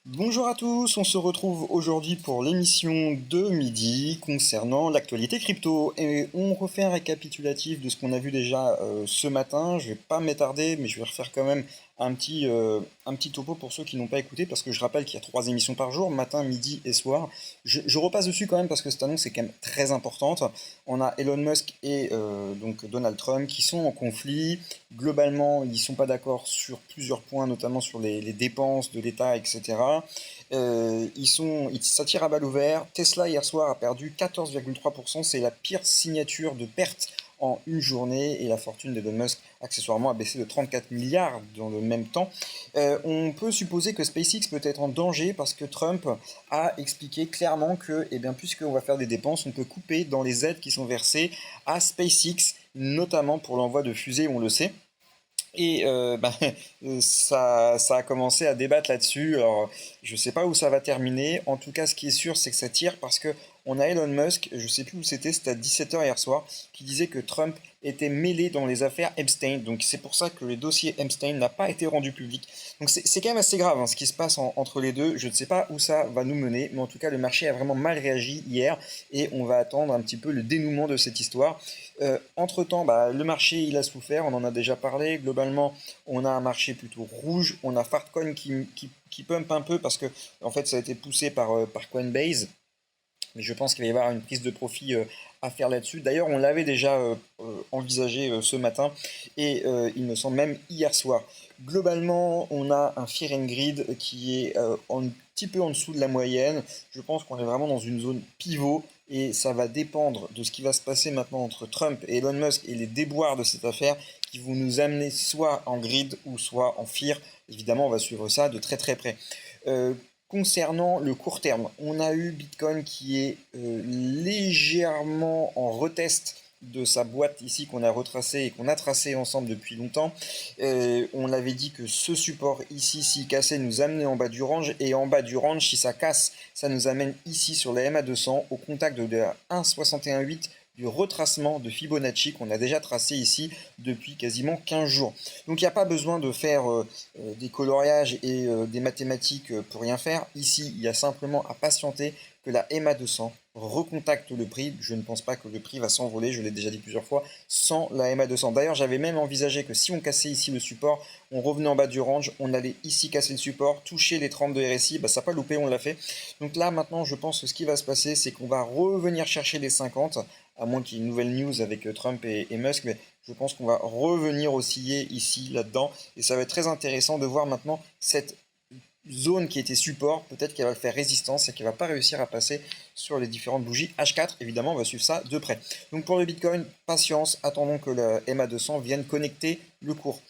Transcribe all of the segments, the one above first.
Bonjour à tous, on se retrouve aujourd'hui pour l'émission de midi concernant l'actualité crypto et on refait un récapitulatif de ce qu'on a vu déjà ce matin. Je vais pas m'étarder mais je vais refaire quand même un petit topo pour ceux qui n'ont pas écouté parce que je rappelle qu'il y a trois émissions par jour, matin, midi et soir. Je repasse dessus quand même parce que cette annonce est quand même très importante. On a Elon Musk et donc Donald Trump qui sont en conflit. Globalement, ils ne sont pas d'accord sur plusieurs points, notamment sur les dépenses de l'État, etc. Ça tire à balles ouvertes. Tesla, hier soir, a perdu 14,3%. C'est la pire signature de perte en une journée. Et la fortune d'Elon Musk, accessoirement, a baissé de 34 milliards dans le même temps. On peut supposer que SpaceX peut être en danger parce que Trump a expliqué clairement que, eh bien, puisqu'on va faire des dépenses, on peut couper dans les aides qui sont versées à SpaceX, notamment pour l'envoi de fusées, on le sait. Et ça a commencé à débattre là-dessus. Alors, je sais pas où ça va terminer. En tout cas, ce qui est sûr, c'est que ça tire parce que on a Elon Musk, je sais plus où c'était à 17h hier soir, qui disait que Trump était mêlé dans les affaires Epstein. Donc c'est pour ça que le dossier Epstein n'a pas été rendu public. Donc c'est quand même assez grave hein, ce qui se passe entre les deux. Je ne sais pas où ça va nous mener, mais en tout cas, le marché a vraiment mal réagi hier et on va attendre un petit peu le dénouement de cette histoire. Entre-temps, le marché il a souffert, on en a déjà parlé. Globalement, on a un marché plutôt rouge. On a Fartcoin qui pump un peu parce que en fait ça a été poussé par Coinbase. Mais je pense qu'il va y avoir une prise de profit à faire là-dessus. D'ailleurs, on l'avait déjà envisagé ce matin et il me semble même hier soir. Globalement, on a un Fear and Greed qui est un petit peu en dessous de la moyenne. Je pense qu'on est vraiment dans une zone pivot et ça va dépendre de ce qui va se passer maintenant entre Trump et Elon Musk et les déboires de cette affaire qui vont nous amener soit en grid ou soit en fear. Évidemment, on va suivre ça de très très près. Euh, Concernant le court terme, on a eu Bitcoin qui est légèrement en retest de sa boîte ici qu'on a retracé et qu'on a tracé ensemble depuis longtemps. On avait dit que ce support ici, s'il cassait, nous amenait en bas du range. Et en bas du range, si ça casse, ça nous amène ici sur la MA200 au contact de la 1,61,8 du retracement de Fibonacci qu'on a déjà tracé ici depuis quasiment 15 jours. Donc il n'y a pas besoin de faire des coloriages et des mathématiques pour rien faire. Ici, il y a simplement à patienter que la MA200 recontacte le prix. Je ne pense pas que le prix va s'envoler, je l'ai déjà dit plusieurs fois, sans la MA200. D'ailleurs, j'avais même envisagé que si on cassait ici le support, on revenait en bas du range, on allait ici casser le support, toucher les 30 de RSI, ça n'a pas loupé, on l'a fait. Donc là, maintenant, je pense que ce qui va se passer, c'est qu'on va revenir chercher les 50, à moins qu'il y ait une nouvelle news avec Trump et Musk, mais je pense qu'on va revenir osciller ici, là-dedans, et ça va être très intéressant de voir maintenant cette zone qui était support, peut-être qu'elle va faire résistance et qu'elle va pas réussir à passer sur les différentes bougies H4. Évidemment, on va suivre ça de près. Donc pour le Bitcoin, patience, attendons que la MA200 vienne connecter le cours.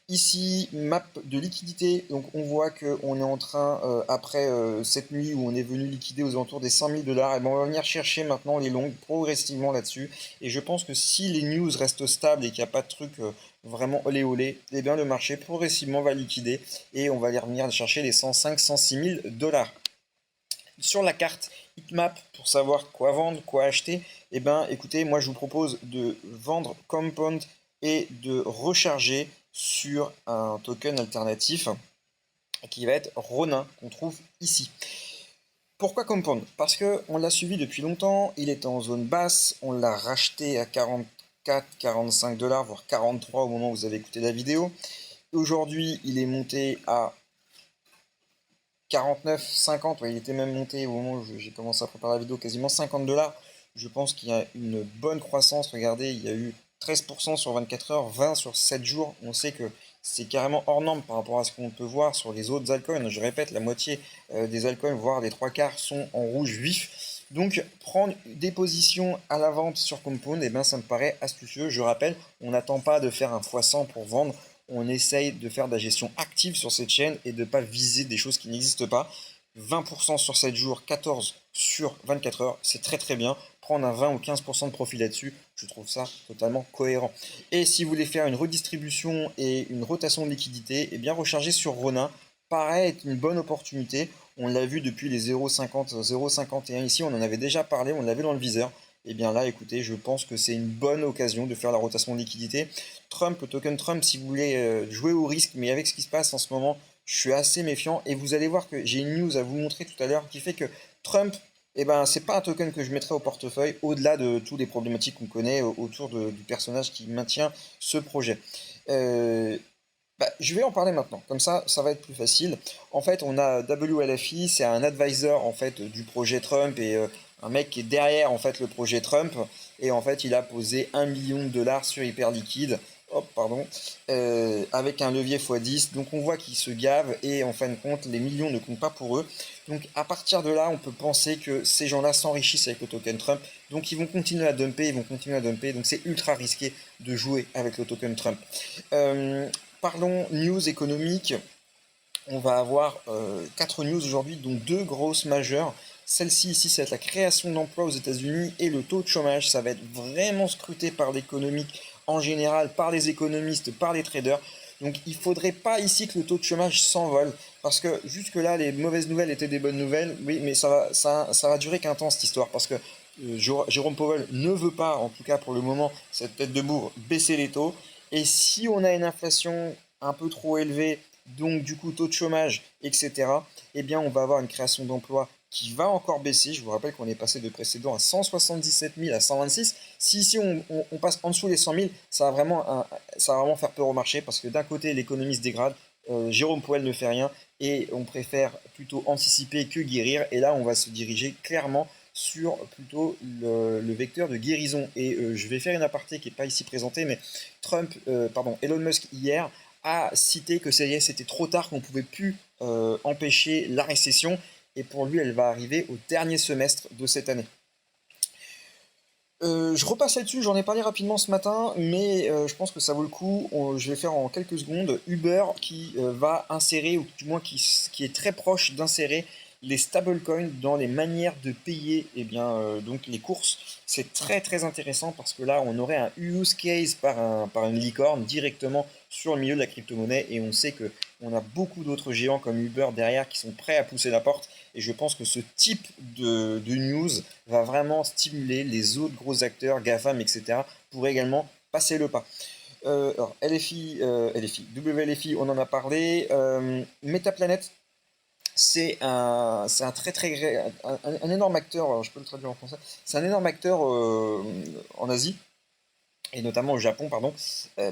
Ici, map de liquidité, donc on voit qu'on est en train, après cette nuit où on est venu liquider aux alentours des 100 000 dollars, et ben on va venir chercher maintenant les longues progressivement là-dessus. Et je pense que si les news restent stables et qu'il n'y a pas de truc vraiment olé olé, et bien le marché progressivement va liquider et on va aller revenir chercher les 105 106 000 dollars. Sur la carte Hitmap, pour savoir quoi vendre, quoi acheter, et ben écoutez, moi je vous propose de vendre Compound et de recharger sur un token alternatif qui va être Ronin qu'on trouve ici. Pourquoi Compound? Parce que on l'a suivi depuis longtemps, il était en zone basse, on l'a racheté à 44, 45 dollars, voire 43 au moment où vous avez écouté la vidéo. Aujourd'hui, il est monté à 49, 50, ouais, il était même monté au moment où j'ai commencé à préparer la vidéo, quasiment 50 dollars. Je pense qu'il y a une bonne croissance. Regardez, il y a eu 13% sur 24 heures, 20 sur 7 jours. On sait que c'est carrément hors norme par rapport à ce qu'on peut voir sur les autres altcoins. Je répète, la moitié des altcoins, voire les trois quarts, sont en rouge vif. Donc prendre des positions à la vente sur Compound, eh ben, ça me paraît astucieux. Je rappelle, on n'attend pas de faire un x100 pour vendre. On essaye de faire de la gestion active sur cette chaîne et de ne pas viser des choses qui n'existent pas. 20% sur 7 jours, 14 sur 24 heures, c'est très très bien. Prendre un 20 ou 15% de profit là-dessus, je trouve ça totalement cohérent. Et si vous voulez faire une redistribution et une rotation de liquidité, eh bien recharger sur Ronin paraît être une bonne opportunité. On l'a vu depuis les 0,50, 0,51 ici, on en avait déjà parlé, on l'avait dans le viseur. Et bien là, écoutez, je pense que c'est une bonne occasion de faire la rotation de liquidité. Trump, le token Trump, si vous voulez jouer au risque, mais avec ce qui se passe en ce moment je suis assez méfiant et vous allez voir que j'ai une news à vous montrer tout à l'heure qui fait que Trump, eh ben, c'est pas un token que je mettrai au portefeuille au-delà de toutes les problématiques qu'on connaît autour du personnage qui maintient ce projet. Euh, je vais en parler maintenant, comme ça va être plus facile. En fait, on a WLFI, c'est un advisor en fait du projet Trump et un mec qui est derrière en fait le projet Trump. Et en fait, il a posé 1 million de dollars sur Hyperliquide, hop, pardon, avec un levier x10. Donc on voit qu'ils se gavent et en fin de compte, les millions ne comptent pas pour eux. Donc à partir de là, on peut penser que ces gens-là s'enrichissent avec le token Trump. Donc ils vont continuer à dumper, ils vont continuer à dumper. Donc c'est ultra risqué de jouer avec le token Trump. Euh, Parlons news économiques. On va avoir 4 news aujourd'hui, dont 2 grosses majeures. Celle-ci ici, ça va être la création d'emplois aux États-Unis et le taux de chômage. Ça va être vraiment scruté par l'économique en général, par les économistes, par les traders. Donc il ne faudrait pas ici que le taux de chômage s'envole, parce que jusque-là, les mauvaises nouvelles étaient des bonnes nouvelles. Oui, mais ça va durer qu'un temps cette histoire, parce que Jérôme Powell ne veut pas, en tout cas pour le moment, cette tête de bourre, baisser les taux. Et si on a une inflation un peu trop élevée, donc du coup taux de chômage, etc., eh bien on va avoir une création d'emplois qui va encore baisser. Je vous rappelle qu'on est passé de précédent à 177 000 à 126. Si ici on passe en dessous les 100 000, ça va vraiment faire peur au marché parce que d'un côté l'économie se dégrade, Jérôme Powell ne fait rien et on préfère plutôt anticiper que guérir. Et là on va se diriger clairement sur plutôt le vecteur de guérison. Et je vais faire une aparté qui n'est pas ici présentée, mais Elon Musk hier a cité que c'était trop tard, qu'on ne pouvait plus empêcher la récession, et pour lui elle va arriver au dernier semestre de cette année. Je repasse là-dessus, j'en ai parlé rapidement ce matin, mais je pense que ça vaut le coup. Je vais faire en quelques secondes. Uber qui va insérer, ou du moins qui est très proche d'insérer les stablecoins dans les manières de payer, donc les courses. C'est très très intéressant parce que là on aurait un use case par une licorne directement sur le milieu de la crypto-monnaie, et on sait que on a beaucoup d'autres géants comme Uber derrière qui sont prêts à pousser la porte, et je pense que ce type de news va vraiment stimuler les autres gros acteurs, GAFAM, etc., pour également passer le pas. Alors, WLFI, on en a parlé. Metaplanet, c'est un très très un énorme acteur, alors je peux le traduire en français, c'est un énorme acteur en Asie, et notamment au Japon, pardon,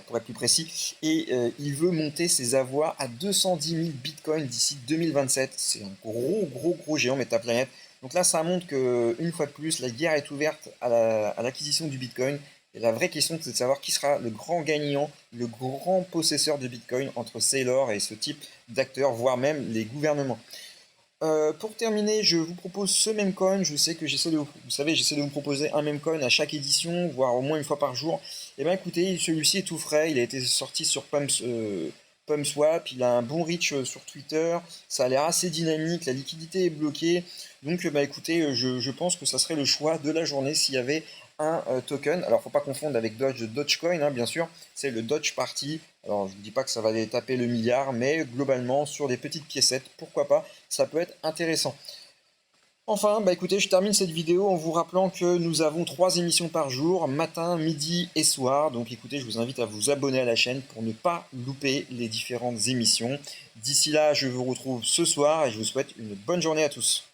pour être plus précis, et il veut monter ses avoirs à 210 000 bitcoins d'ici 2027. C'est un gros, gros, gros géant Metaplanet. Donc là, ça montre que une fois de plus, la guerre est ouverte à l'acquisition du bitcoin. Et la vraie question, c'est de savoir qui sera le grand gagnant, le grand possesseur de bitcoin entre Saylor et ce type d'acteurs, voire même les gouvernements. Pour terminer, je vous propose ce même coin. Je sais que vous savez, j'essaie de vous proposer un même coin à chaque édition, voire au moins une fois par jour. Et bien écoutez, celui-ci est tout frais. Il a été sorti sur PumpSwap. Il a un bon reach sur Twitter. Ça a l'air assez dynamique. La liquidité est bloquée. Donc écoutez, je pense que ça serait le choix de la journée s'il y avait un token. Alors faut pas confondre avec Dogecoin, hein, bien sûr. C'est le Doge Party. Alors je ne dis pas que ça va aller taper le milliard, mais globalement sur des petites piécettes, pourquoi pas, ça peut être intéressant. Enfin, écoutez, je termine cette vidéo en vous rappelant que nous avons 3 émissions par jour, matin, midi et soir. Donc écoutez, je vous invite à vous abonner à la chaîne pour ne pas louper les différentes émissions. D'ici là, je vous retrouve ce soir et je vous souhaite une bonne journée à tous.